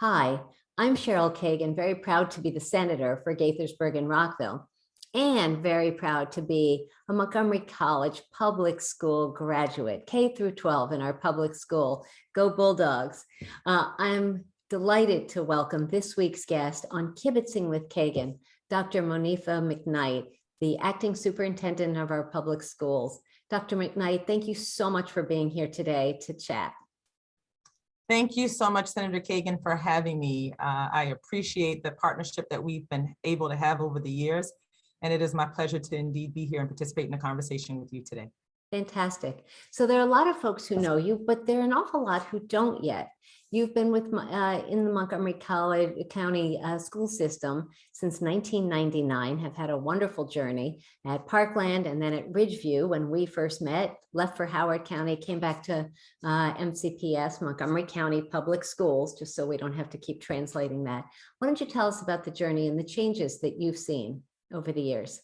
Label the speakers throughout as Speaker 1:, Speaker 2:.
Speaker 1: Hi, I'm Cheryl Kagan, very proud to be the senator for Gaithersburg and Rockville, and very proud to be a Montgomery College public school graduate, K through 12 in our public school. Go Bulldogs. I'm delighted to welcome this week's guest on Kibbitzing with Kagan, Dr. Monifa McKnight, the acting superintendent of our public schools. Dr. McKnight, thank you so much for being here today to chat.
Speaker 2: Thank you so much, Senator Kagan, for having me. I appreciate the partnership that we've been able to have over the years, and it is my pleasure to indeed be here and participate in the conversation with you today.
Speaker 1: Fantastic. So there are a lot of folks who know you, but there are an awful lot who don't yet. You've been with in the Montgomery County school system since 1999, have had a wonderful journey at Parkland and then at Ridgeview when we first met, left for Howard County, came back to MCPS, Montgomery County Public Schools, just so we don't have to keep translating that. Why don't you tell us about the journey and the changes that you've seen over the years?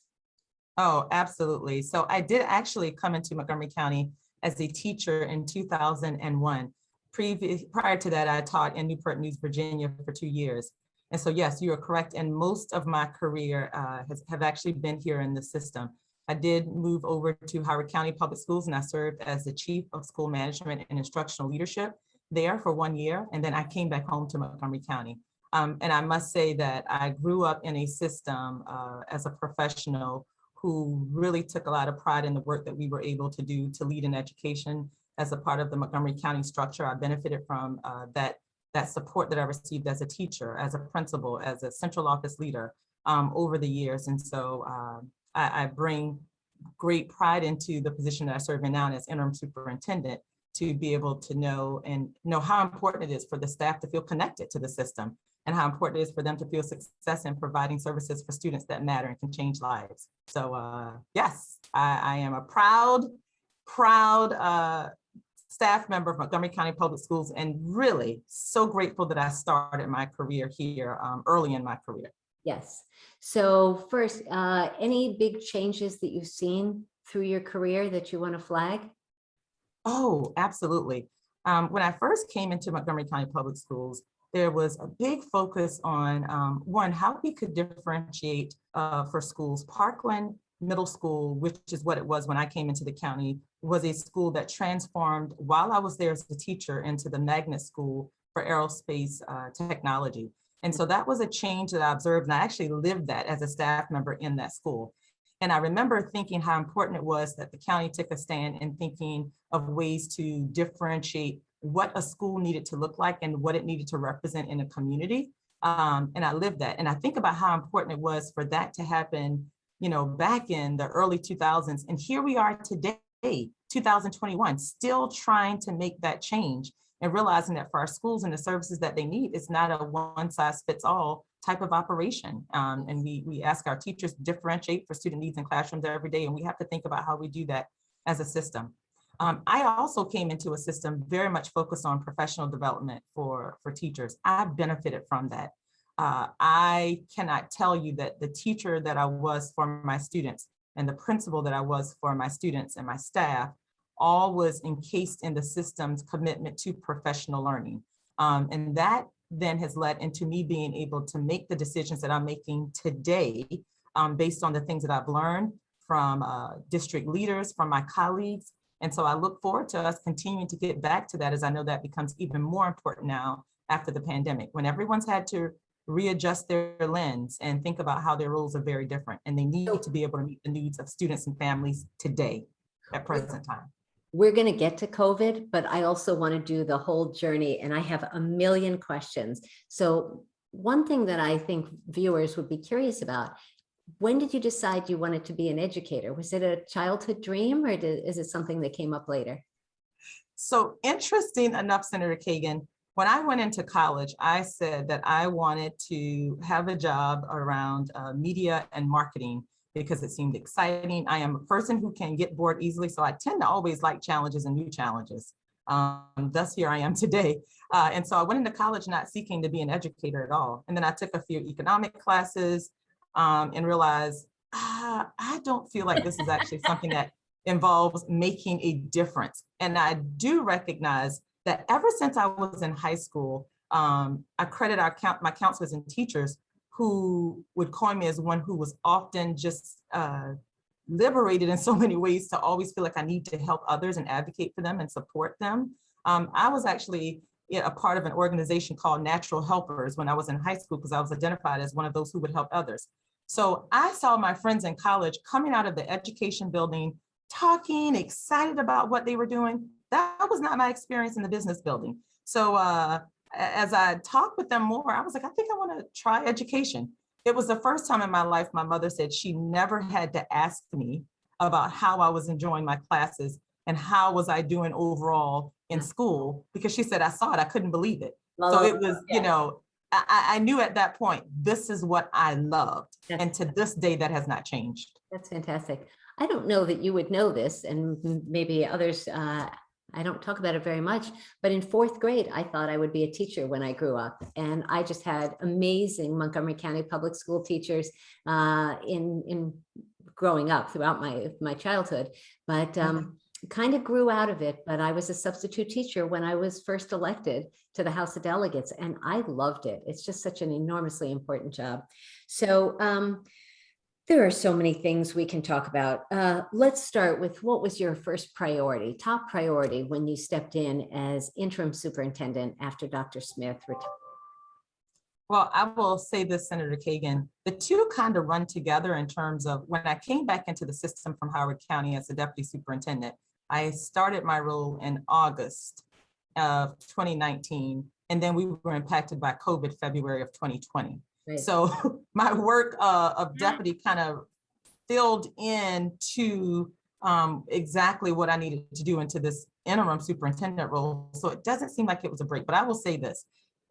Speaker 2: Oh, absolutely. So I did actually come into Montgomery County as a teacher in 2001. Prior to that, I taught in Newport News, Virginia for 2 years. And so, yes, you are correct. And most of my career have actually been here in the system. I did move over to Howard County Public Schools, and I served as the Chief of School Management and Instructional Leadership there for 1 year. And then I came back home to Montgomery County. And I must say that I grew up in a system as a professional who really took a lot of pride in the work that we were able to do to lead in education as a part of the Montgomery County structure. I benefited from that support that I received as a teacher, as a principal, as a central office leader over the years. And so I bring great pride into the position that I serve in now as interim superintendent, to be able to know how important it is for the staff to feel connected to the system, and how important it is for them to feel success in providing services for students that matter and can change lives. So yes, I am a proud staff member of Montgomery County Public Schools, and really so grateful that I started my career here early in my career.
Speaker 1: Yes. So first, any big changes that you've seen through your career that you want to flag?
Speaker 2: Oh, absolutely. When I first came into Montgomery County Public Schools, there was a big focus on, one, how we could differentiate for schools. Parkland Middle School, which is what it was when I came into the county, was a school that transformed while I was there as a teacher into the magnet school for aerospace technology. And so that was a change that I observed, and I actually lived that as a staff member in that school. And I remember thinking how important it was that the county took a stand in thinking of ways to differentiate what a school needed to look like and what it needed to represent in a community. And I lived that. And I think about how important it was for that to happen, back in the early 2000s. And here we are today, 2021, still trying to make that change and realizing that for our schools and the services that they need, it's not a one-size-fits-all type of operation. And we ask our teachers to differentiate for student needs in classrooms every day, and we have to think about how we do that as a system. I also came into a system very much focused on professional development for teachers. I benefited from that. I cannot tell you that the teacher that I was for my students and the principal that I was for my students and my staff all was encased in the system's commitment to professional learning. And that then has led into me being able to make the decisions that I'm making today based on the things that I've learned from district leaders, from my colleagues. And so I look forward to us continuing to get back to that, as I know that becomes even more important now after the pandemic, when everyone's had to readjust their lens and think about how their roles are very different, and they need to be able to meet the needs of students and families today at present time.
Speaker 1: We're going to get to COVID, but I also want to do the whole journey, and I have a million questions. So one thing that I think viewers would be curious about, when did you decide you wanted to be an educator? Was it a childhood dream, or is it something that came up later?
Speaker 2: So interesting enough, Senator Kagan, when I went into college, I said that I wanted to have a job around media and marketing because it seemed exciting. I am a person who can get bored easily, so I tend to always like challenges and new challenges. Thus, here I am today. And so I went into college not seeking to be an educator at all. And then I took a few economic classes and realized, I don't feel like this is actually something that involves making a difference. And I do recognize that ever since I was in high school, I credit my counselors and teachers who would coin me as one who was often just liberated in so many ways to always feel like I need to help others and advocate for them and support them. I was actually a part of an organization called Natural Helpers when I was in high school because I was identified as one of those who would help others. So I saw my friends in college coming out of the education building, talking, excited about what they were doing. That was not my experience in the business building. So as I talked with them more, I was like, I think I want to try education. It was the first time in my life my mother said she never had to ask me about how I was enjoying my classes and how was I doing overall in school, because she said, I saw it, I couldn't believe it. So it was, you know, I knew at that point, this is what I loved. And to this day, that has not changed.
Speaker 1: That's fantastic. I don't know that you would know this, and maybe others, I don't talk about it very much, but in 4th grade, I thought I would be a teacher when I grew up. And I just had amazing Montgomery County public school teachers in growing up throughout my childhood, but kind of grew out of it. But I was a substitute teacher when I was first elected to the House of Delegates, and I loved it. It's just such an enormously important job. So there are so many things we can talk about. Let's start with, what was your first priority, top priority, when you stepped in as interim superintendent after Dr. Smith retired?
Speaker 2: Well, I will say this, Senator Kagan, the two kind of run together in terms of when I came back into the system from Howard County as a deputy superintendent, I started my role in August of 2019, and then we were impacted by COVID February of 2020. Right. So my work of deputy kind of filled into exactly what I needed to do into this interim superintendent role. So it doesn't seem like it was a break, but I will say this.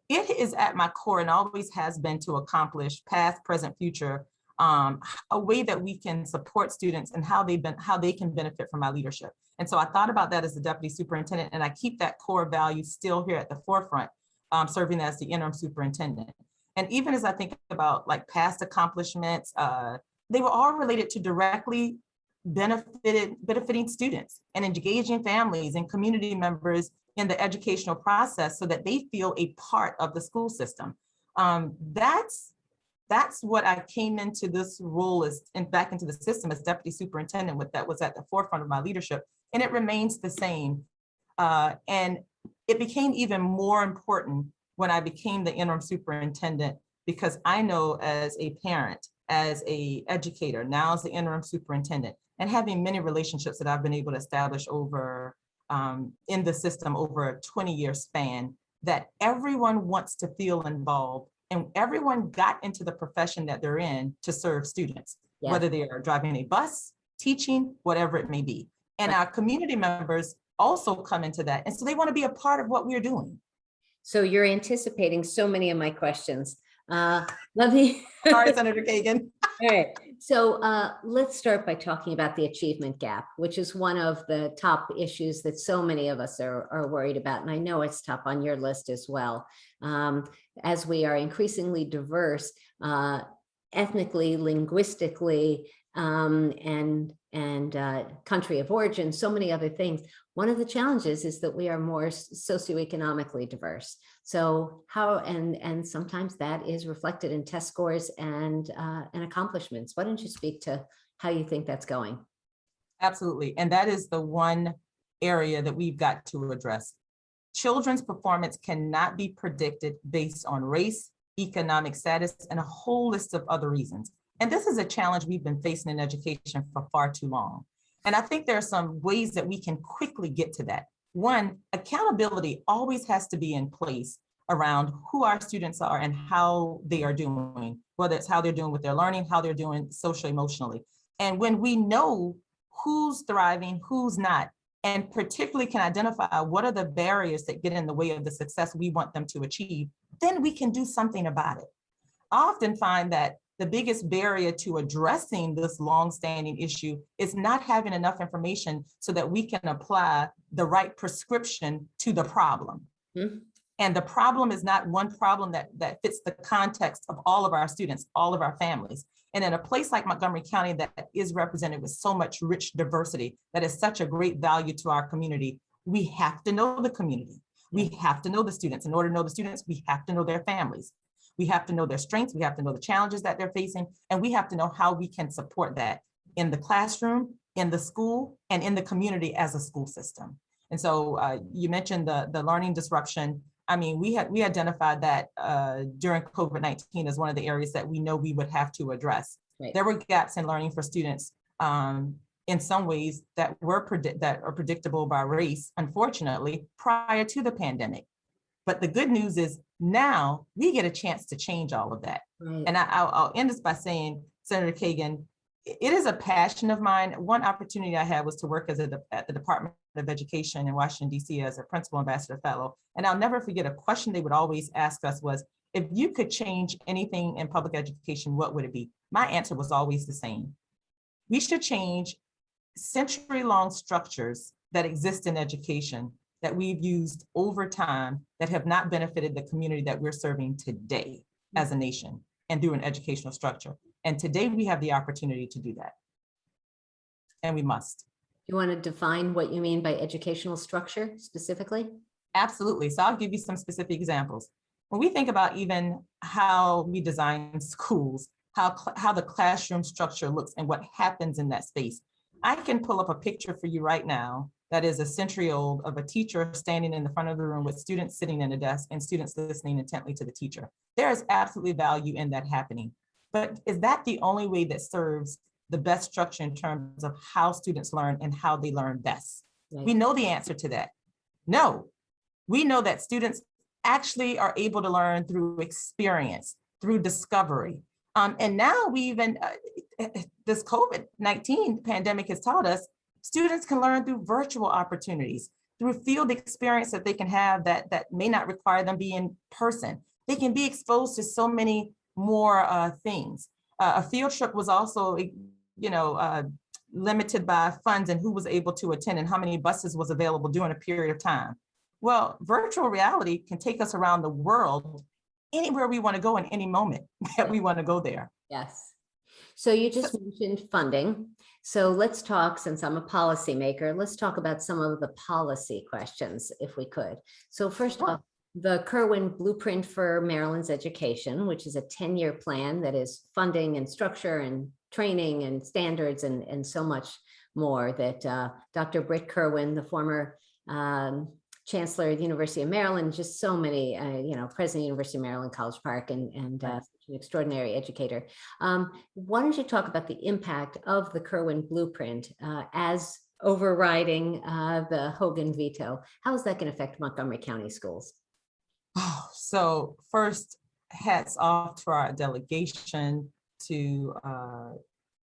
Speaker 2: It is at my core and always has been to accomplish past, present, future, a way that we can support students and how they can benefit from my leadership. And so I thought about that as the deputy superintendent, and I keep that core value still here at the forefront, serving as the interim superintendent. And even as I think about like past accomplishments, they were all related to directly benefiting students and engaging families and community members in the educational process so that they feel a part of the school system. That's what I came into this role as, and back into the system as deputy superintendent with, that was at the forefront of my leadership, and it remains the same. And it became even more important when I became the interim superintendent, because I know as a parent, as a educator, now as the interim superintendent, and having many relationships that I've been able to establish over in the system over a 20-year span, that everyone wants to feel involved and everyone got into the profession that they're in to serve students, whether they are driving a bus, teaching, whatever it may be. And our community members also come into that. And so they want to be a part of what we're doing.
Speaker 1: So you're anticipating so many of my questions. Let me.
Speaker 2: Sorry, Senator Kagan.
Speaker 1: All right. So let's start by talking about the achievement gap, which is one of the top issues that so many of us are worried about. And I know it's top on your list as well. As we are increasingly diverse, ethnically, linguistically, and country of origin, so many other things. One of the challenges is that we are more socioeconomically diverse. So how, and sometimes that is reflected in test scores and accomplishments. Why don't you speak to how you think that's going?
Speaker 2: Absolutely. And that is the one area that we've got to address. Children's performance cannot be predicted based on race, economic status, and a whole list of other reasons. And this is a challenge we've been facing in education for far too long. And I think there are some ways that we can quickly get to that. One, accountability always has to be in place around who our students are and how they are doing, whether it's how they're doing with their learning, how they're doing social emotionally. And when we know who's thriving, who's not, and particularly can identify what are the barriers that get in the way of the success we want them to achieve, then we can do something about it. I often find that the biggest barrier to addressing this long-standing issue is not having enough information so that we can apply the right prescription to the problem. Mm-hmm. And the problem is not one problem that fits the context of all of our students, all of our families. And in a place like Montgomery County that is represented with so much rich diversity, that is such a great value to our community, we have to know the community. We have to know the students. In order to know the students, we have to know their families. We have to know their strengths. We have to know the challenges that they're facing. And we have to know how we can support that in the classroom, in the school, and in the community as a school system. And so you mentioned the learning disruption. I mean, we identified that during COVID-19 as one of the areas that we know we would have to address. Right. There were gaps in learning for students in some ways that are predictable by race, unfortunately, prior to the pandemic. But the good news is now we get a chance to change all of that. Right. And I'll end this by saying, Senator Kagan, it is a passion of mine. One opportunity I had was to work at the Department of Education in Washington, D.C. as a principal ambassador fellow. And I'll never forget a question they would always ask us was, if you could change anything in public education, what would it be? My answer was always the same. We should change century-long structures that exist in education that we've used over time that have not benefited the community that we're serving today as a nation and through an educational structure. And today we have the opportunity to do that. And we must.
Speaker 1: You want to define what you mean by educational structure specifically?
Speaker 2: Absolutely. So I'll give you some specific examples. When we think about even how we design schools, how the classroom structure looks and what happens in that space, I can pull up a picture for you right now that is a century old of a teacher standing in the front of the room with students sitting in a desk and students listening intently to the teacher. There is absolutely value in that happening. But is that the only way that serves the best structure in terms of how students learn and how they learn best? Right. We know the answer to that. No, we know that students actually are able to learn through experience, through discovery. And now we even, this COVID-19 pandemic has taught us, students can learn through virtual opportunities, through field experience that they can have that may not require them be in person. They can be exposed to so many more things. A field trip was also, limited by funds and who was able to attend and how many buses was available during a period of time. Well, virtual reality can take us around the world, anywhere we want to go in any moment that we want to go there.
Speaker 1: Yes. So you just mentioned funding. So let's talk, since I'm a policymaker, let's talk about some of the policy questions, if we could. So first off, the Kerwin Blueprint for Maryland's education, which is a 10-year plan that is funding and structure and training and standards and so much more that Dr. Britt Kerwin, the former Chancellor of the University of Maryland, just so many, President of the University of Maryland, College Park, and an extraordinary educator. Why don't you talk about the impact of the Kerwin Blueprint as overriding the Hogan veto? How is that going to affect Montgomery County schools?
Speaker 2: Oh, so first, hats off to our delegation, to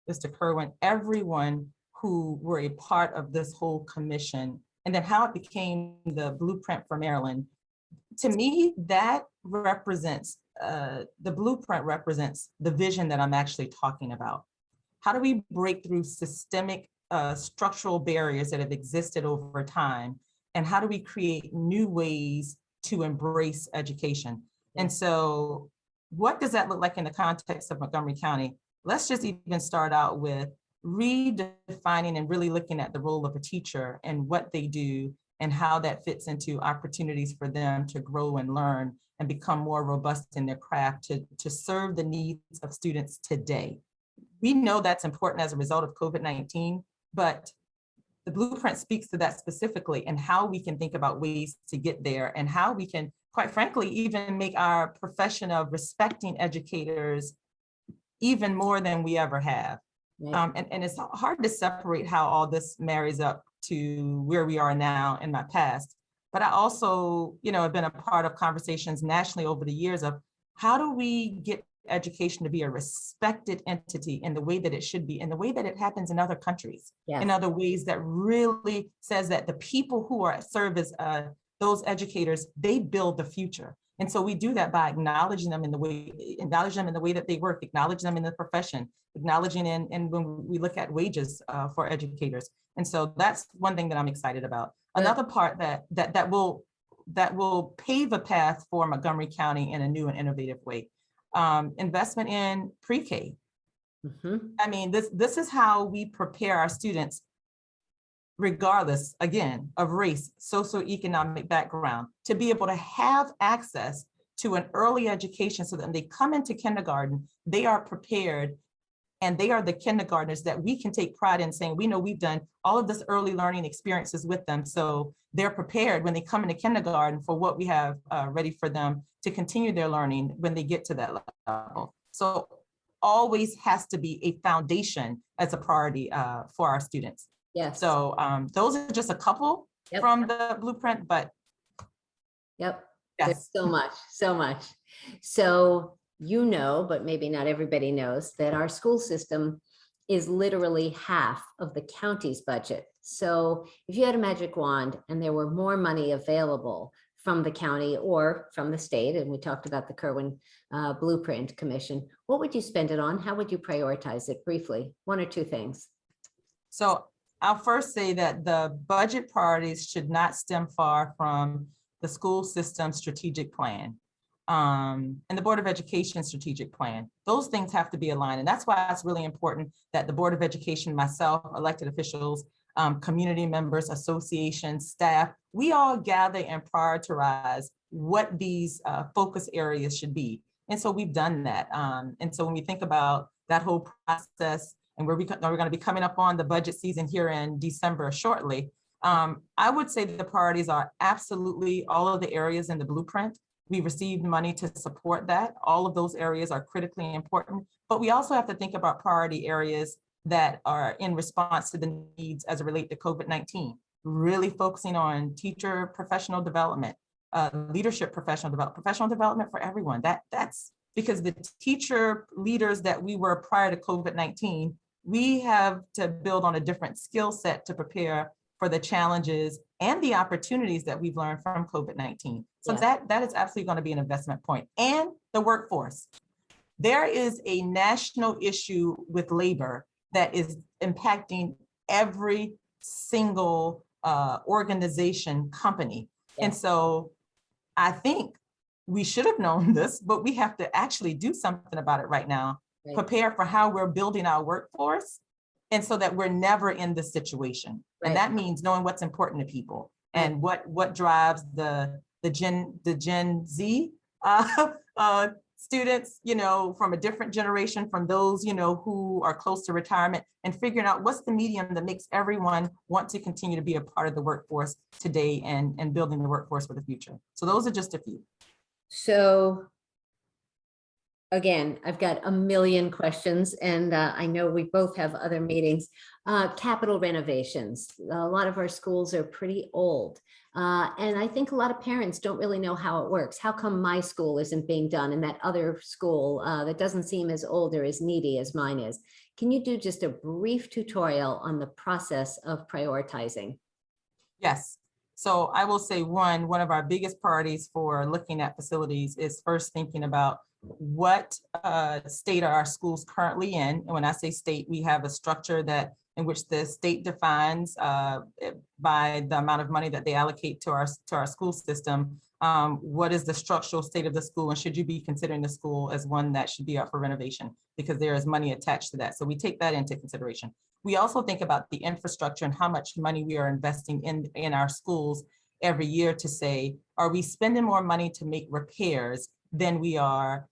Speaker 2: Mr. Kerwin, everyone who were a part of this whole commission, and then how it became the Blueprint for Maryland. To me, that represents, the blueprint represents the vision that I'm actually talking about. How do we break through systemic structural barriers that have existed over time? And how do we create new ways to embrace education? And so what does that look like in the context of Montgomery County? Let's just even start out with redefining and really looking at the role of a teacher and what they do and how that fits into opportunities for them to grow and learn and become more robust in their craft to serve the needs of students today. We know that's important as a result of COVID-19, but the blueprint speaks to that specifically and how we can think about ways to get there and how we can, quite frankly, even make our profession of respecting educators even more than we ever have. Right. And it's hard to separate how all this marries up to where we are now in my past. But I also, have been a part of conversations nationally over the years of how do we get education to be a respected entity in the way that it should be, in the way that it happens in other countries, in other ways that really says that the people who serve as those educators, they build the future. And so we do that by acknowledging them in the way that they work, acknowledge them in the profession, acknowledging and when we look at wages for educators. And so that's one thing that I'm excited about. Another part that will pave a path for Montgomery County in a new and innovative way. Investment in pre-K. I mean, this is how we prepare our students regardless, again, of race, socioeconomic background, to be able to have access to an early education so that when they come into kindergarten, they are prepared, and they are the kindergartners that we can take pride in saying, we know we've done all of this early learning experiences with them. So they're prepared when they come into kindergarten for what we have ready for them to continue their learning when they get to that level. So always has to be a foundation as a priority for our students.
Speaker 1: Yes.
Speaker 2: So those are just a couple from the blueprint, but
Speaker 1: yep.
Speaker 2: yes.
Speaker 1: There's so much, so much. So you know, but maybe not everybody knows, that our school system is literally half of the county's budget. So if you had a magic wand and there were more money available from the county or from the state, and we talked about the Kerwin Blueprint Commission, what would you spend it on? How would you prioritize it briefly? One or two things.
Speaker 2: So I'll first say that the budget priorities should not stem far from the school system strategic plan and the Board of Education strategic plan. Those things have to be aligned. And that's why it's really important that the Board of Education, myself, elected officials, community members, associations, staff, we all gather and prioritize what these focus areas should be. And so we've done that. And so when we think about that whole process, and we're going to be coming up on the budget season here in December shortly, I would say that the priorities are absolutely all of the areas in the blueprint. We received money to support that. All of those areas are critically important, but we also have to think about priority areas that are in response to the needs as it relates to COVID-19, really focusing on teacher professional development, leadership professional development for everyone. That's because the teacher leaders that we were prior to COVID-19, we have to build on a different skill set to prepare for the challenges and the opportunities that we've learned from COVID-19. So that is absolutely going to be an investment point. And the workforce. There is a national issue with labor that is impacting every single organization, company. And so I think we should have known this, but we have to actually do something about it right now. Prepare for how we're building our workforce, and so that we're never in this situation. And that means knowing what's important to people and what drives the Gen Z students, you know, from a different generation, from those, you know, who are close to retirement, and figuring out what's the medium that makes everyone want to continue to be a part of the workforce today and building the workforce for the future. So those are just a few. So
Speaker 1: again, I've got a million questions, and I know we both have other meetings. Capital renovations. A lot of our schools are pretty old. And I think a lot of parents don't really know how it works. How come my school isn't being done and that other school that doesn't seem as old or as needy as mine is? Can you do just a brief tutorial on the process of prioritizing?
Speaker 2: Yes. So I will say one of our biggest priorities for looking at facilities is first thinking about what state are our schools currently in. And when I say state, we have a structure that in which the state defines by the amount of money that they allocate to our school system, what is the structural state of the school, and should you be considering the school as one that should be up for renovation, because there is money attached to that. So we take that into consideration. We also think about the infrastructure and how much money we are investing in our schools every year to say, are we spending more money to make repairs than we are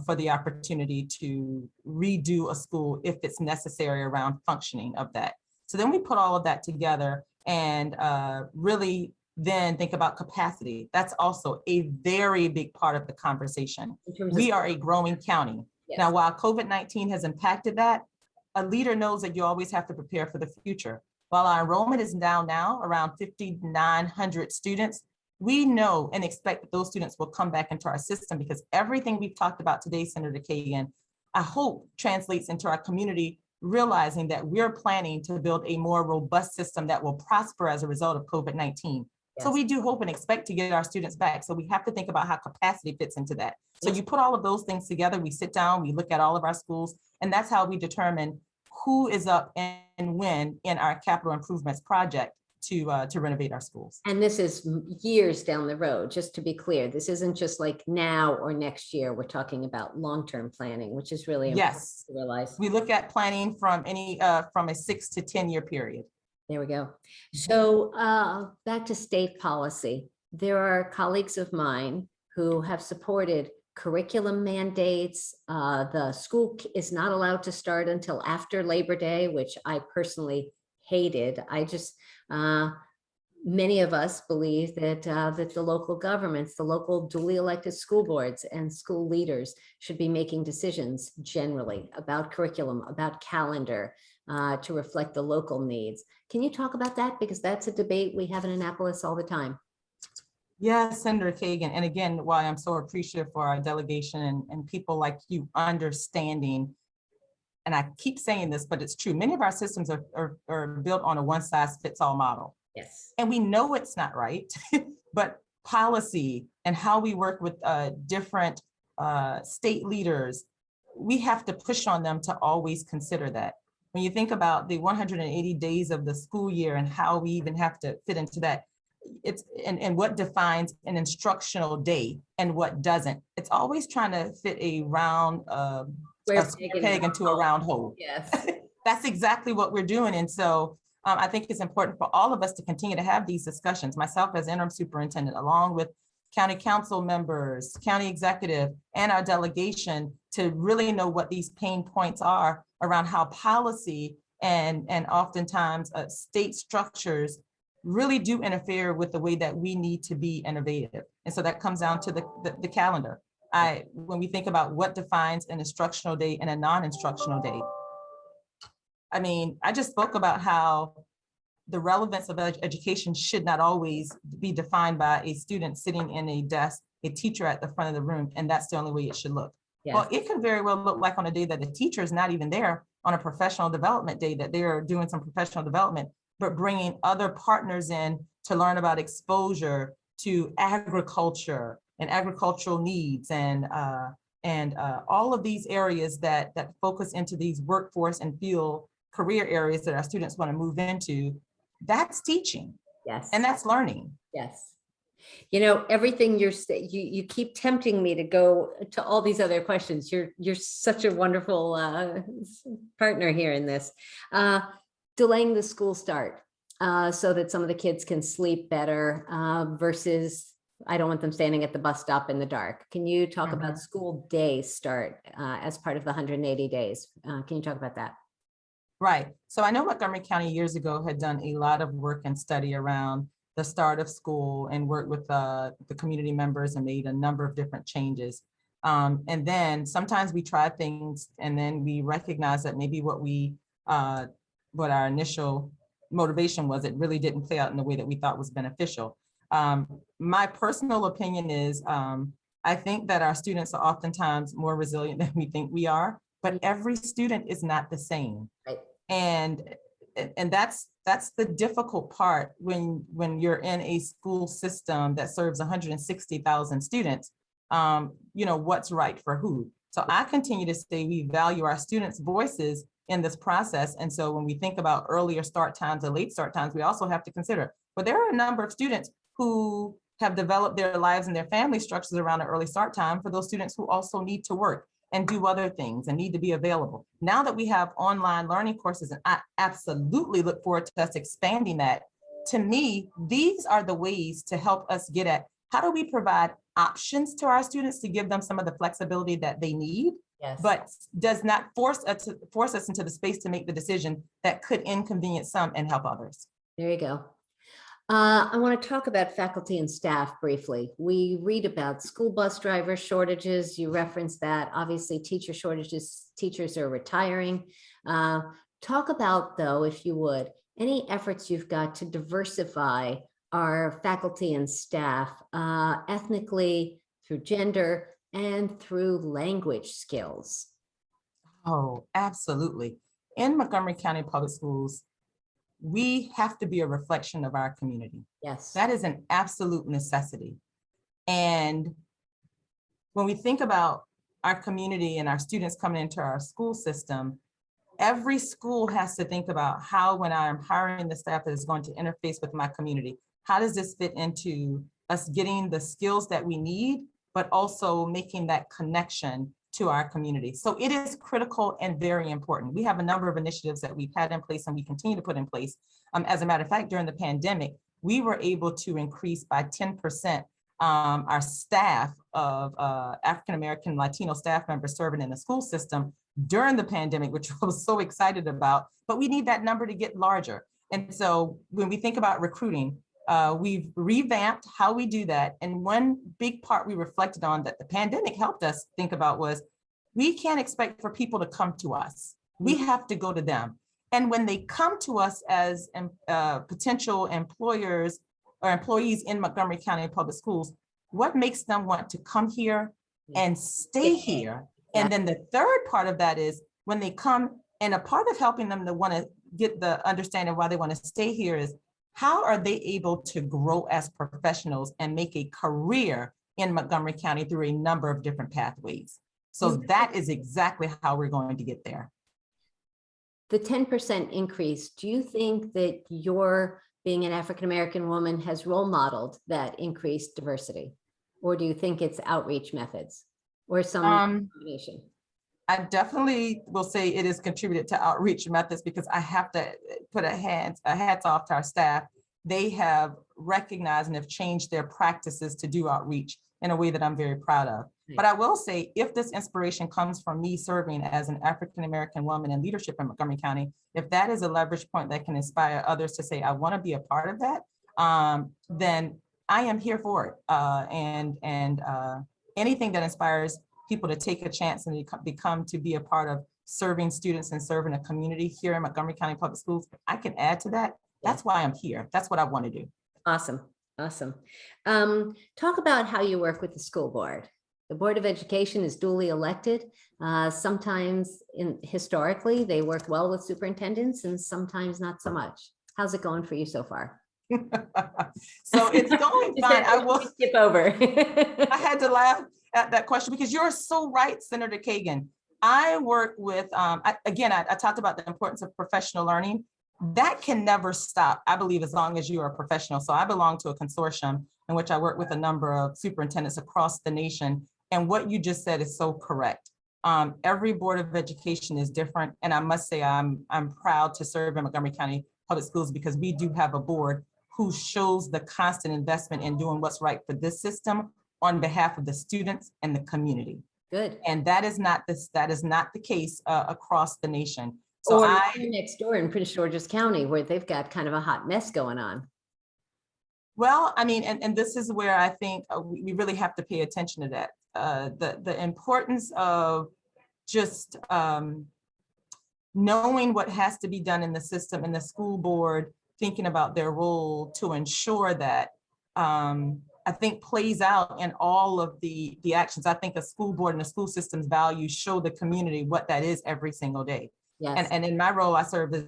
Speaker 2: for the opportunity to redo a school if it's necessary around functioning of that. So then we put all of that together and really then think about capacity. That's also a very big part of the conversation. We are a growing county. Yes. Now, while COVID-19 has impacted that, a leader knows that you always have to prepare for the future. While our enrollment is down now around 5,900 students, we know and expect that those students will come back into our system, because everything we've talked about today, Senator Kagan, I hope translates into our community, realizing that we're planning to build a more robust system that will prosper as a result of COVID-19. Yes. So we do hope and expect to get our students back. So we have to think about how capacity fits into that. So you put all of those things together, we sit down, we look at all of our schools, and that's how we determine who is up and when in our capital improvements project to renovate our schools.
Speaker 1: And this is years down the road, just to be clear. This isn't just like now or next year. We're talking about long-term planning, which is really important to realize.
Speaker 2: We look at planning from a 6 to 10 year period.
Speaker 1: There we go. So back to state policy. There are colleagues of mine who have supported curriculum mandates. The school is not allowed to start until after Labor Day, which I personally hated. Many of us believe that that the local governments, the local duly elected school boards and school leaders should be making decisions generally about curriculum, about calendar, to reflect the local needs. Can you talk about that? Because that's a debate we have in Annapolis all the time.
Speaker 2: Yes, Senator Kagan. And again, why I'm so appreciative for our delegation and people like you understanding, and I keep saying this, but it's true. Many of our systems are built on a one-size-fits-all model.
Speaker 1: Yes.
Speaker 2: And we know it's not right, but policy and how we work with different state leaders, we have to push on them to always consider that. When you think about the 180 days of the school year and how we even have to fit into that, and what defines an instructional day and what doesn't. It's always trying to fit a round a peg into a round hole.
Speaker 1: Yes.
Speaker 2: That's exactly what we're doing. And so I think it's important for all of us to continue to have these discussions, myself as interim superintendent, along with county council members, county executive, and our delegation, to really know what these pain points are around how policy and oftentimes state structures really do interfere with the way that we need to be innovative. And so that comes down to the calendar. When we think about what defines an instructional day and a non-instructional day, I mean, I just spoke about how the relevance of education should not always be defined by a student sitting in a desk, a teacher at the front of the room, and that's the only way it should look. Yes. Well, it could very well look like on a day that the teacher is not even there, on a professional development day, that they're doing some professional development, but bringing other partners in to learn about exposure to agriculture and agricultural needs and all of these areas that focus into these workforce and field career areas that our students want to move into. That's teaching. Yes. And that's learning.
Speaker 1: Yes. You know, everything you keep tempting me to go to all these other questions. You're such a wonderful partner here in this. Delaying the school start so that some of the kids can sleep better versus I don't want them standing at the bus stop in the dark. Can you talk about school day start as part of the 180 days? Can you talk about that?
Speaker 2: Right. So I know Montgomery County years ago had done a lot of work and study around the start of school and worked with the community members and made a number of different changes. And then sometimes we try things and then we recognize that maybe what our initial motivation was, it really didn't play out in the way that we thought was beneficial. My personal opinion is I think that our students are oftentimes more resilient than we think we are, but every student is not the same. Right. And that's the difficult part when you're in a school system that serves 160,000 students. You know, what's right for who. So I continue to say we value our students' voices in this process. And so when we think about earlier start times and late start times, we also have to consider, but there are a number of students who have developed their lives and their family structures around an early start time, for those students who also need to work and do other things and need to be available. Now that we have online learning courses, and I absolutely look forward to us expanding that, to me, these are the ways to help us get at how do we provide options to our students to give them some of the flexibility that they need, yes, but does not force us into the space to make the decision that could inconvenience some and help others.
Speaker 1: There you go. I want to talk about faculty and staff briefly. We read about school bus driver shortages. You referenced that. Obviously, teacher shortages, teachers are retiring. Talk about, though, if you would, any efforts you've got to diversify our faculty and staff ethnically, through gender, and through language skills.
Speaker 2: Oh, absolutely. In Montgomery County Public Schools, we have to be a reflection of our community.
Speaker 1: Yes.
Speaker 2: That is an absolute necessity. And when we think about our community and our students coming into our school system, every school has to think about how, when I'm hiring the staff that is going to interface with my community, how does this fit into us getting the skills that we need, but also making that connection to our community. So it is critical and very important. We have a number of initiatives that we've had in place and we continue to put in place. As a matter of fact, during the pandemic, we were able to increase by 10% our staff of African-American Latino staff members serving in the school system during the pandemic, which I was so excited about, but we need that number to get larger. And so when we think about recruiting, we've revamped how we do that. And one big part we reflected on that the pandemic helped us think about was, we can't expect for people to come to us. We have to go to them. And when they come to us as potential employers or employees in Montgomery County Public Schools, what makes them want to come here and stay here? And then the third part of that is when they come, and a part of helping them to want to get the understanding why they want to stay here is, how are they able to grow as professionals and make a career in Montgomery County through a number of different pathways? So that is exactly how we're going to get there.
Speaker 1: The 10% increase, do you think that your being an African-American woman has role modeled that increased diversity? Or do you think it's outreach methods or some combination?
Speaker 2: I definitely will say it has contributed to outreach methods, because I have to put hats off to our staff. They have recognized and have changed their practices to do outreach in a way that I'm very proud of. Right. But I will say, if this inspiration comes from me serving as an African-American woman in leadership in Montgomery County, if that is a leverage point that can inspire others to say, I want to be a part of that, then I am here for it. Anything that inspires people to take a chance and become to be a part of serving students and serving a community here in Montgomery County Public Schools, I can add to that. That's why I'm here. That's what I want to do.
Speaker 1: Awesome. Awesome. Talk about how you work with the school board. The Board of Education is duly elected. Sometimes historically, they work well with superintendents and sometimes not so much. How's it going for you so far?
Speaker 2: So it's going fine. I will
Speaker 1: skip over.
Speaker 2: I had to laugh at that question because you're so right, Senator Kagan. I work with, I talked about the importance of professional learning. That can never stop, I believe, as long as you are a professional. So I belong to a consortium in which I work with a number of superintendents across the nation. And what you just said is so correct. Every Board of Education is different. And I must say, I'm proud to serve in Montgomery County Public Schools because we do have a board who shows the constant investment in doing what's right for this system on behalf of the students and the community.
Speaker 1: Good.
Speaker 2: And that is not the case across the nation. So
Speaker 1: or next door in Prince George's County, where they've got kind of a hot mess going on.
Speaker 2: Well, I mean, and this is where I think we really have to pay attention to that. The importance of just knowing what has to be done in the system, and the school board thinking about their role to ensure that I think plays out in all of the actions. I think the school board and the school system's values show the community what that is every single day. Yes. And in my role, I serve as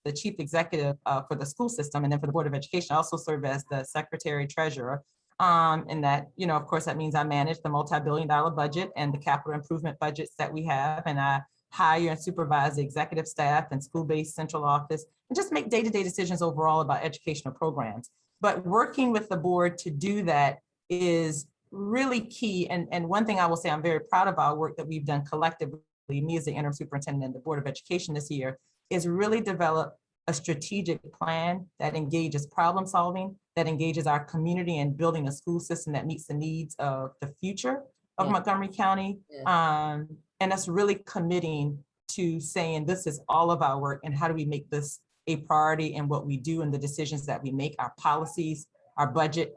Speaker 2: the chief executive for the school system, and then for the Board of Education, I also serve as the secretary treasurer. And that, you know, of course, that means I manage the multi-billion-dollar budget and the capital improvement budgets that we have, and I hire and supervise the executive staff and school-based central office, and just make day-to-day decisions overall about educational programs. But working with the board to do that is really key. And one thing I will say, I'm very proud of our work that we've done collectively, me as the interim superintendent and the Board of Education this year, is really develop a strategic plan that engages problem solving, that engages our community in building a school system that meets the needs of the future of Montgomery County. And us really committing to saying this is all of our work, and how do we make this a priority in what we do and the decisions that we make, our policies, our budget,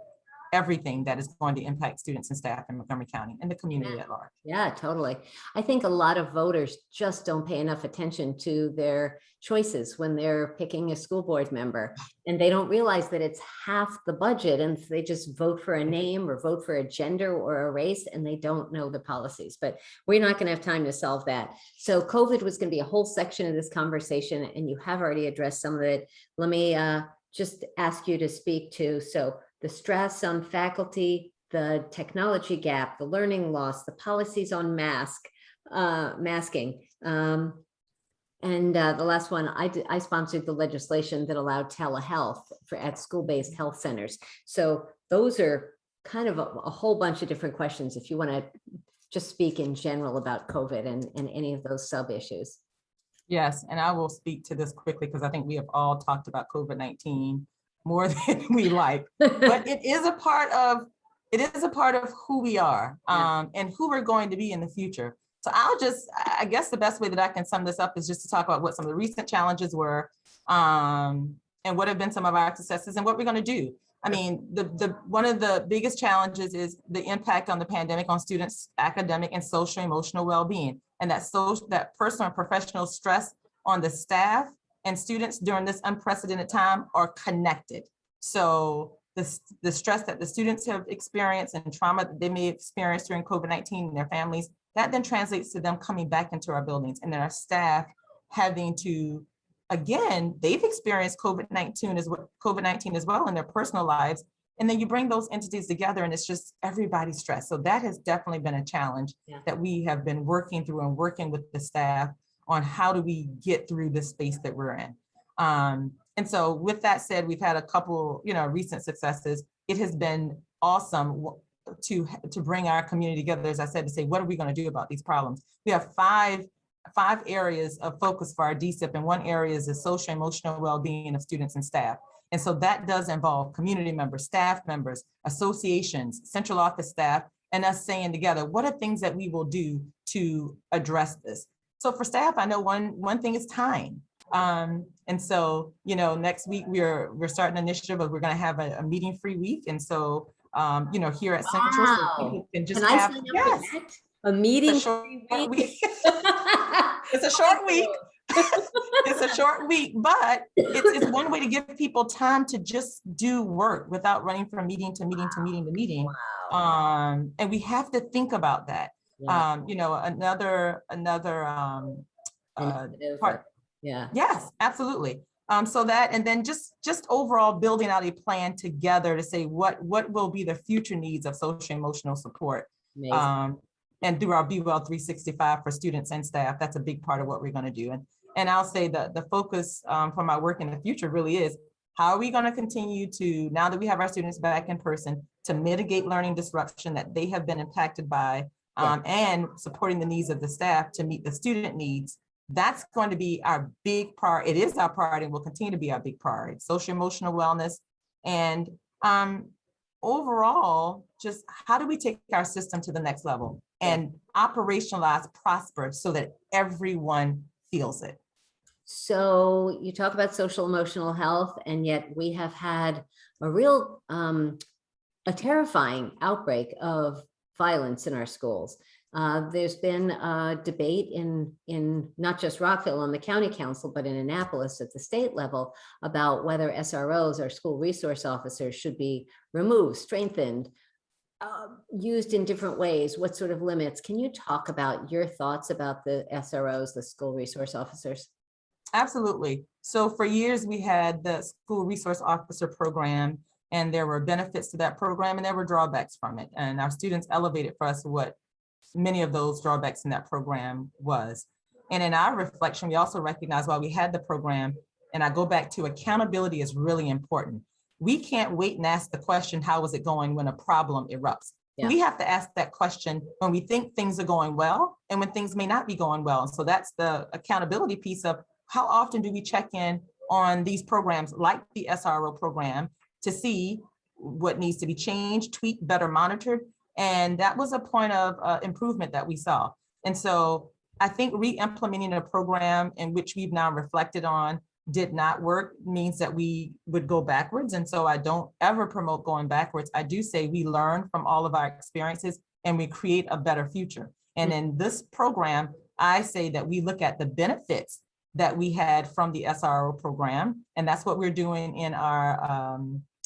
Speaker 2: everything that is going to impact students and staff in Montgomery County and the community at large.
Speaker 1: Yeah, totally. I think a lot of voters just don't pay enough attention to their choices when they're picking a school board member, and they don't realize that it's half the budget, and they just vote for a name or vote for a gender or a race, and they don't know the policies. But we're not going to have time to solve that. So COVID was going to be a whole section of this conversation, and you have already addressed some of it. Let me just ask you to speak to, so the stress on faculty, the technology gap, the learning loss, the policies on masking. And the last one, I sponsored the legislation that allowed telehealth at school-based health centers. So those are kind of a whole bunch of different questions. If you want to just speak in general about COVID and any of those sub issues.
Speaker 2: Yes, and I will speak to this quickly because I think we have all talked about COVID-19 more than we like, but it is a part of who we are, and who we're going to be in the future. So I guess the best way that I can sum this up is just to talk about what some of the recent challenges were, and what have been some of our successes and what we're going to do. I mean, one of the biggest challenges is the impact on the pandemic on students' academic and social emotional well-being, and that personal and professional stress on the staff and students during this unprecedented time are connected. So the stress that the students have experienced and trauma that they may experience during COVID-19 in their families, that then translates to them coming back into our buildings, and then our staff having to, again, they've experienced COVID-19 as well in their personal lives. And then you bring those entities together and it's just everybody's stressed. So that has definitely been a challenge that we have been working through and working with the staff on how do we get through this space that we're in. And so with that said, we've had a couple, recent successes. It has been awesome to bring our community together, as I said, to say, what are we going to do about these problems? We have five areas of focus for our DSIP, and one area is the social emotional well-being of students and staff. And so that does involve community members, staff members, associations, central office staff, and us saying together, what are things that we will do to address this? So for staff, I know one thing is time. And so, next week we're starting an initiative of we're going to have a meeting-free week. And so, here at Central, so people can just have
Speaker 1: a meeting.
Speaker 2: It's a short week. It's a short week. It's a short week, but it's one way to give people time to just do work without running from meeting to meeting to meeting to meeting.
Speaker 1: Wow.
Speaker 2: And we have to think about that.
Speaker 1: Yeah.
Speaker 2: Another part.
Speaker 1: Yeah.
Speaker 2: Yes, absolutely. So that, and then just overall building out a plan together to say what will be the future needs of social emotional support. And through our Be Well 365 for students and staff, that's a big part of what we're going to do. And I'll say that the focus for my work in the future really is, how are we going to continue to, now that we have our students back in person, to mitigate learning disruption that they have been impacted by, and supporting the needs of the staff to meet the student needs. That's going to be our big priority. It is our priority and will continue to be our big priority, social emotional wellness. And overall, just how do we take our system to the next level and operationalize Prosper so that everyone feels it?
Speaker 1: So you talk about social emotional health, and yet we have had a real, a terrifying outbreak of violence in our schools. There's been a debate in not just Rockville on the county council, but in Annapolis at the state level about whether SROs, or school resource officers, should be removed, strengthened, used in different ways. What sort of limits? Can you talk about your thoughts about the SROs, the school resource officers?
Speaker 2: Absolutely. So for years we had the school resource officer program, and there were benefits to that program and there were drawbacks from it. And our students elevated for us what many of those drawbacks in that program was. And in our reflection, we also recognize while we had the program, and I go back to accountability is really important. We can't wait and ask the question, how is it going, when a problem erupts? Yeah. We have to ask that question when we think things are going well and when things may not be going well. And so that's the accountability piece of how often do we check in on these programs like the SRO program to see what needs to be changed, tweaked, better monitored. And that was a point of improvement that we saw. And so I think re-implementing a program in which we've now reflected on did not work means that we would go backwards. And so I don't ever promote going backwards. I do say we learn from all of our experiences and we create a better future. And in this program, I say that we look at the benefits that we had from the SRO program. And that's what we're doing in our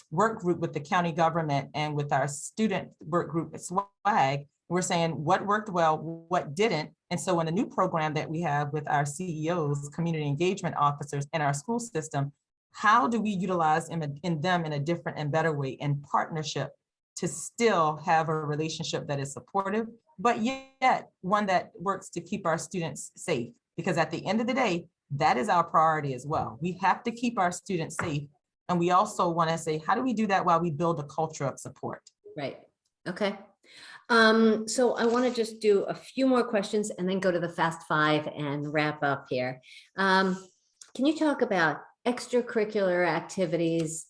Speaker 2: work group with the county government and with our student work group at SWAG. We're saying what worked well, what didn't. And so in a new program that we have with our CEOs, community engagement officers in our school system, how do we utilize them in a different and better way in partnership to still have a relationship that is supportive, but yet one that works to keep our students safe? Because at the end of the day, that is our priority as well. We have to keep our students safe. And we also want to say, how do we do that while we build a culture of support?
Speaker 1: Right. Okay. So I want to just do a few more questions and then go to the fast five and wrap up here. Can you talk about extracurricular activities,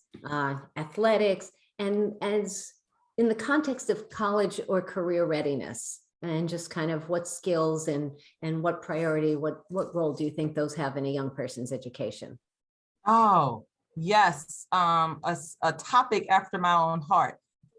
Speaker 1: athletics, and as in the context of college or career readiness, and just kind of what skills and what priority, what role do you think those have in a young person's education?
Speaker 2: Oh, yes, a topic after my own heart.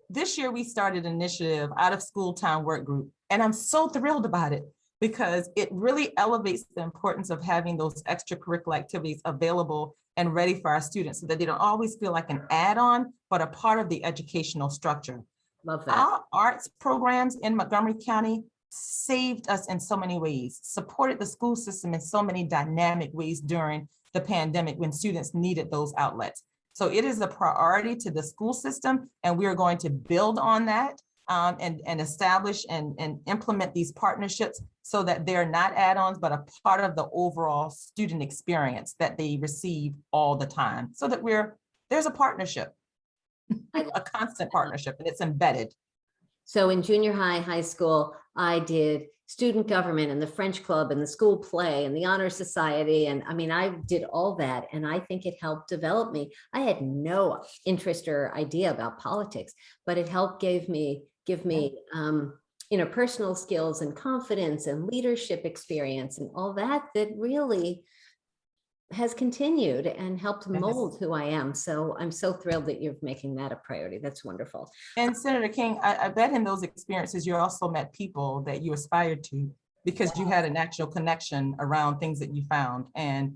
Speaker 2: This year we started an initiative, out of school time work group, and I'm so thrilled about it because it really elevates the importance of having those extracurricular activities available and ready for our students so that they don't always feel like an add-on, but a part of the educational structure.
Speaker 1: Love that.
Speaker 2: Our arts programs in Montgomery County saved us in so many ways, supported the school system in so many dynamic ways during the pandemic when students needed those outlets. So it is a priority to the school system, and we are going to build on that and establish and implement these partnerships so that they're not add-ons, but a part of the overall student experience that they receive all the time. So that there's a partnership, a constant partnership, and it's embedded.
Speaker 1: So in junior high, high school, I did student government and the French club and the school play and the honor society. And I mean, I did all that. And I think it helped develop me. I had no interest or idea about politics, but it helped give me interpersonal skills and confidence and leadership experience and all that really has continued and helped mold who I am. So I'm so thrilled that you're making that a priority. That's wonderful.
Speaker 2: And Senator King, I bet in those experiences, you also met people that you aspired to because you had an actual connection around things that you found. And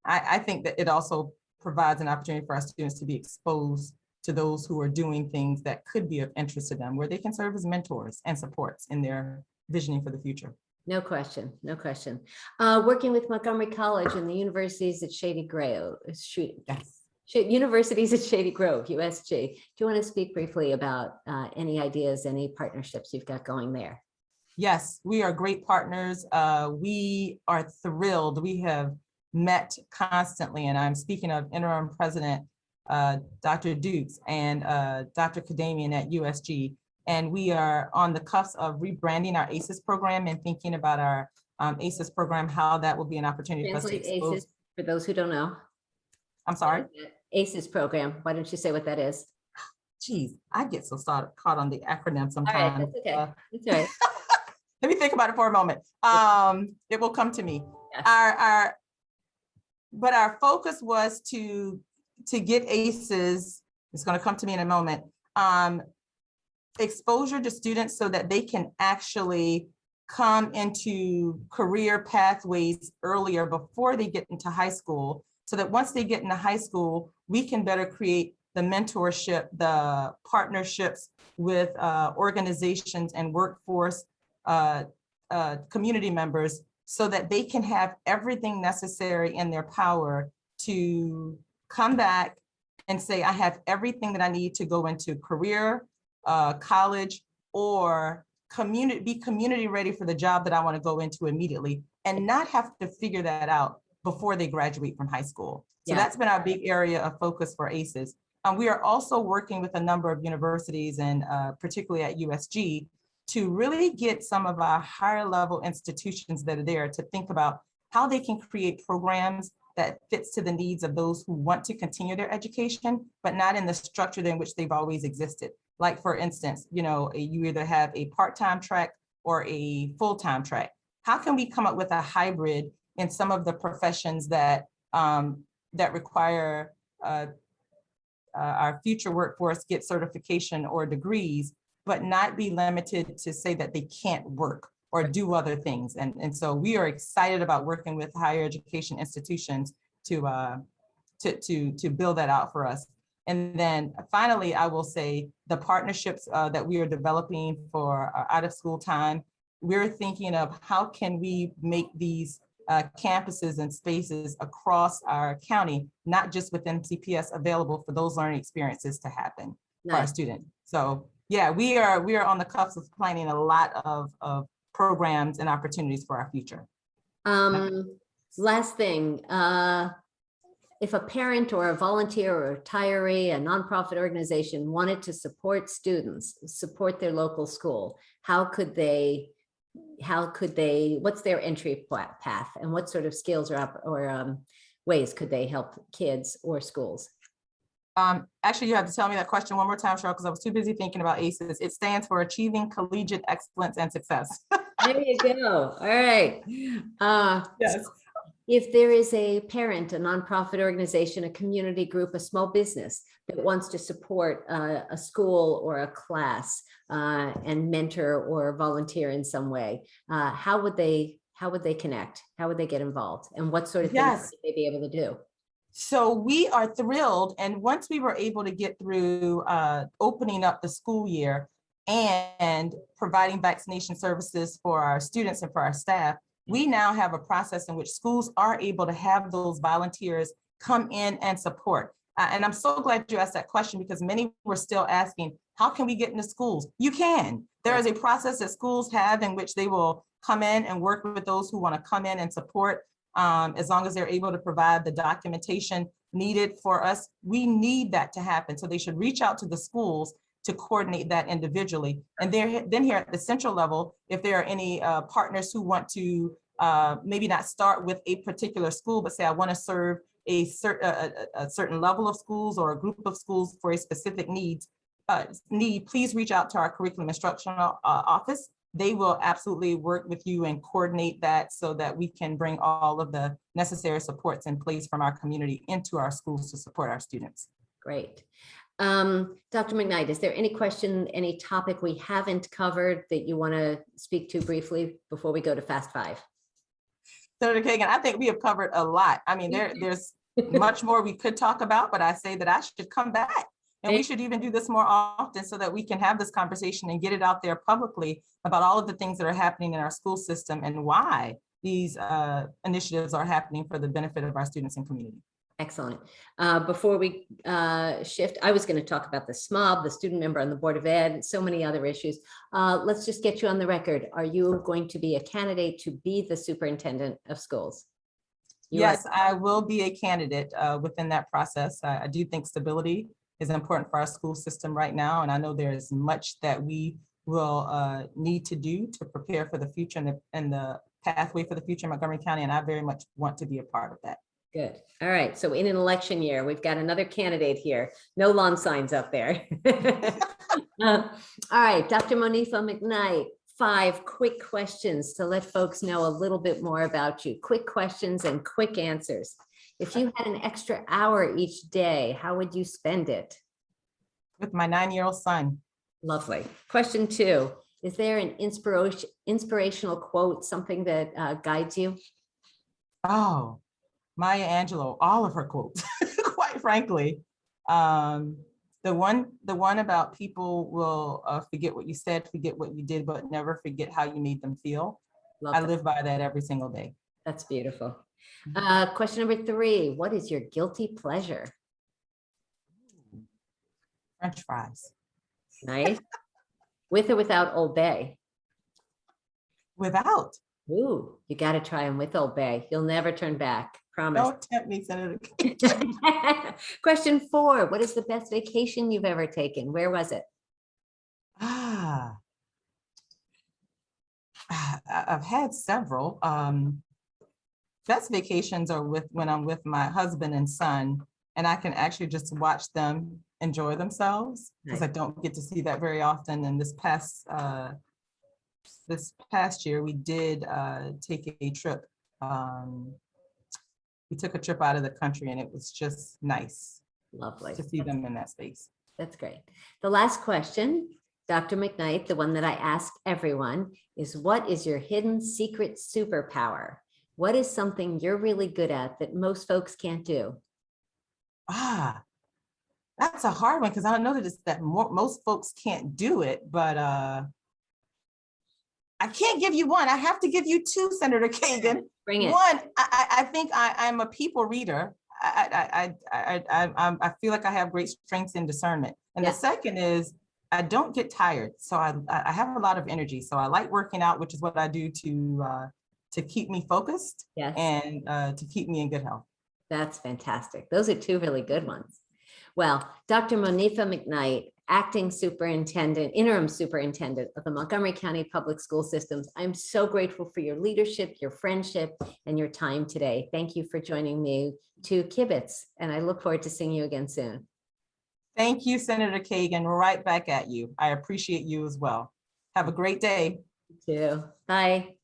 Speaker 2: I think that it also provides an opportunity for our students to be exposed to those who are doing things that could be of interest to them, where they can serve as mentors and supports in their visioning for the future.
Speaker 1: No question, no question. Working with Montgomery College and the universities at Shady Grove, universities at Shady Grove, USG. Do you want to speak briefly about any ideas, any partnerships you've got going there?
Speaker 2: Yes, we are great partners. We are thrilled. We have met constantly, and I'm speaking of Interim President Dr. Dukes and Dr. Kagan at USG. And we are on the cusp of rebranding our ACES program and thinking about our ACES program, how that will be an opportunity for us to expose.
Speaker 1: ACES, for those who don't know.
Speaker 2: I'm sorry?
Speaker 1: ACES program. Why don't you say what that is?
Speaker 2: Geez, I get so caught on the acronym sometimes.
Speaker 1: All right, that's okay. That's all right.
Speaker 2: Let me think about it for a moment. It will come to me.
Speaker 1: Yes.
Speaker 2: But our focus was to get ACES, it's going to come to me in a moment, exposure to students so that they can actually come into career pathways earlier before they get into high school, so that once they get into high school, we can better create the mentorship, the partnerships with organizations and workforce community members, so that they can have everything necessary in their power to come back and say, I have everything that I need to go into career, college, or be community ready for the job that I want to go into immediately, and not have to figure that out before they graduate from high school. So that's been our big area of focus for ACES. We are also working with a number of universities, and particularly at USG, to really get some of our higher level institutions that are there to think about how they can create programs that fits to the needs of those who want to continue their education, but not in the structure in which they've always existed. Like, for instance, you either have a part-time track or a full-time track. How can we come up with a hybrid in some of the professions that require our future workforce get certification or degrees, but not be limited to say that they can't work or do other things. And so we are excited about working with higher education institutions to build that out for us. And then finally, I will say the partnerships that we are developing for out of school time, we're thinking of how can we make these campuses and spaces across our county, not just with MCPS, available for those learning experiences to happen for our students. So yeah, we are on the cusp of planning a lot of programs and opportunities for our future.
Speaker 1: Last thing, if a parent or a volunteer or a retiree, a nonprofit organization wanted to support students, support their local school, how could they, what's their entry path, and what sort of skills or ways could they help kids or schools?
Speaker 2: Actually, you have to tell me that question one more time, Cheryl, because I was too busy thinking about ACEs. It stands for Achieving Collegiate Excellence and Success.
Speaker 1: There you go. All right.
Speaker 2: Yes.
Speaker 1: If there is a parent, a nonprofit organization, a community group, a small business that wants to support a school or a class and mentor or volunteer in some way, how would they connect? How would they get involved? And what sort of things would they be able to do?
Speaker 2: So we are thrilled. And once we were able to get through opening up the school year and providing vaccination services for our students and for our staff, we now have a process in which schools are able to have those volunteers come in and support. And I'm so glad you asked that question, because many were still asking, how can we get into schools? You can. There is a process that schools have in which they will come in and work with those who want to come in and support. As long as they're able to provide the documentation needed for us, we need that to happen. So they should reach out to the schools to coordinate that individually. And then here at the central level, if there are any partners who want to maybe not start with a particular school, but say, I want to serve a certain level of schools or a group of schools for a specific need, please reach out to our curriculum instructional office. They will absolutely work with you and coordinate that so that we can bring all of the necessary supports in place from our community into our schools to support our students.
Speaker 1: Great. Dr. McKnight, is there any question, any topic we haven't covered that you want to speak to briefly before we go to Fast Five?
Speaker 2: Senator Kagan, I think we have covered a lot. I mean, there's much more we could talk about, but I say that I should come back. And we should even do this more often so that we can have this conversation and get it out there publicly about all of the things that are happening in our school system and why these initiatives are happening for the benefit of our students and community.
Speaker 1: Excellent. Before we shift, I was going to talk about the SMOB, the student member on the Board of Ed, and so many other issues. Let's just get you on the record. Are you going to be a candidate to be the superintendent of schools?
Speaker 2: Yes, I will be a candidate within that process. I do think stability is important for our school system right now. And I know there is much that we will need to do to prepare for the future and the pathway for the future in Montgomery County. And I very much want to be a part of that.
Speaker 1: Good. All right. So in an election year, we've got another candidate here. No lawn signs up there. All right, Dr. Monifa McKnight, 5 quick questions to let folks know a little bit more about you. Quick questions and quick answers. If you had an extra hour each day, how would you spend it?
Speaker 2: With my 9-year-old son.
Speaker 1: Lovely. Question 2, is there an inspirational quote, something that guides you?
Speaker 2: Oh, Maya Angelou, all of her quotes, quite frankly. The one about people will forget what you said, forget what you did, but never forget how you made them feel. I live by that every single day.
Speaker 1: That's beautiful. Question number 3, what is your guilty pleasure?
Speaker 2: French fries.
Speaker 1: Nice. With or without Old Bay?
Speaker 2: Without.
Speaker 1: Ooh, you got to try them with Old Bay. You'll never turn back. Promise.
Speaker 2: Don't tempt me, Senator.
Speaker 1: Question 4, what is the best vacation you've ever taken? Where was it?
Speaker 2: I've had several. Best vacations are when I'm with my husband and son, and I can actually just watch them enjoy themselves, because I don't get to see that very often. And this past year, we did take a trip. We took a trip out of the country, and it was just nice.
Speaker 1: Lovely
Speaker 2: to see them in that space.
Speaker 1: That's great. The last question, Dr. McKnight, the one that I ask everyone, is what is your hidden secret superpower? What is something you're really good at that most folks can't do?
Speaker 2: That's a hard one, because I don't know that most folks can't do it, but I can't give you one. I have to give you 2, Senator Kagan.
Speaker 1: Bring it.
Speaker 2: One, I think I'm a people reader. I feel like I have great strengths in discernment. And the second is I don't get tired. So I have a lot of energy. So I like working out, which is what I do to keep me focused and to keep me in good health.
Speaker 1: That's fantastic. Those are two really good ones. Well, Dr. Monifa McKnight, Acting Superintendent, Interim Superintendent of the Montgomery County Public School Systems, I'm so grateful for your leadership, your friendship, and your time today. Thank you for joining me to Kibitz, and I look forward to seeing you again soon.
Speaker 2: Thank you, Senator Kagan. Right back at you. I appreciate you as well. Have a great day.
Speaker 1: You too. Bye.